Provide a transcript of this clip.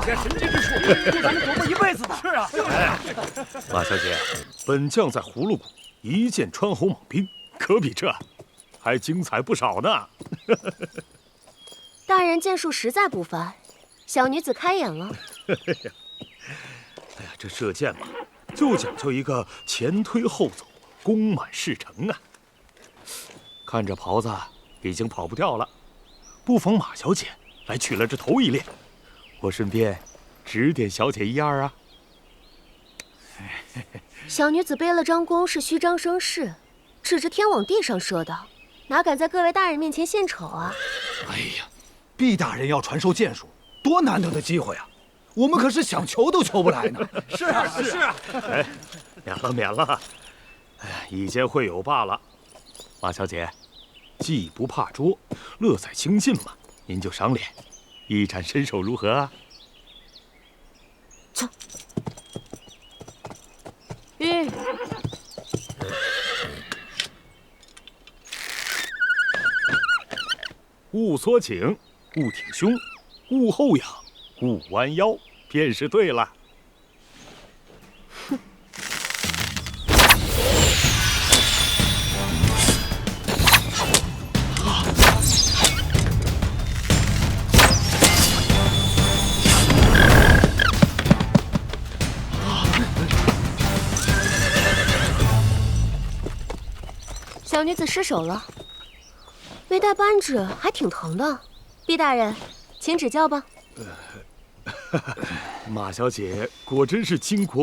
这些神奇之处，够咱们琢磨一辈子的。是啊，马小姐，本将在葫芦谷一剑穿喉猛兵，可比这还精彩不少呢。大人剑术实在不凡，小女子开眼了。哎呀，这射箭嘛，就讲究一个前推后走，弓满事成啊。看这袍子已经跑不掉了，不妨马小姐来取了这头一练，我顺便指点小姐一二啊。小女子背了张弓是虚张声势，指着天往地上射的，哪敢在各位大人面前献丑啊？哎呀，毕大人要传授剑术，多难得的机会啊！我们可是想求都求不来呢。是啊，是啊。哎，免了。哎呀，以间会友罢了。马小姐，技不怕拙，乐在精进嘛。您就赏脸，一展身手如何啊？走。吁。勿缩颈，勿挺胸，勿后仰，勿弯腰，便是对了。小女子失手了，没带扳指，还挺疼的。毕大人，请指教吧。马小姐果真是巾帼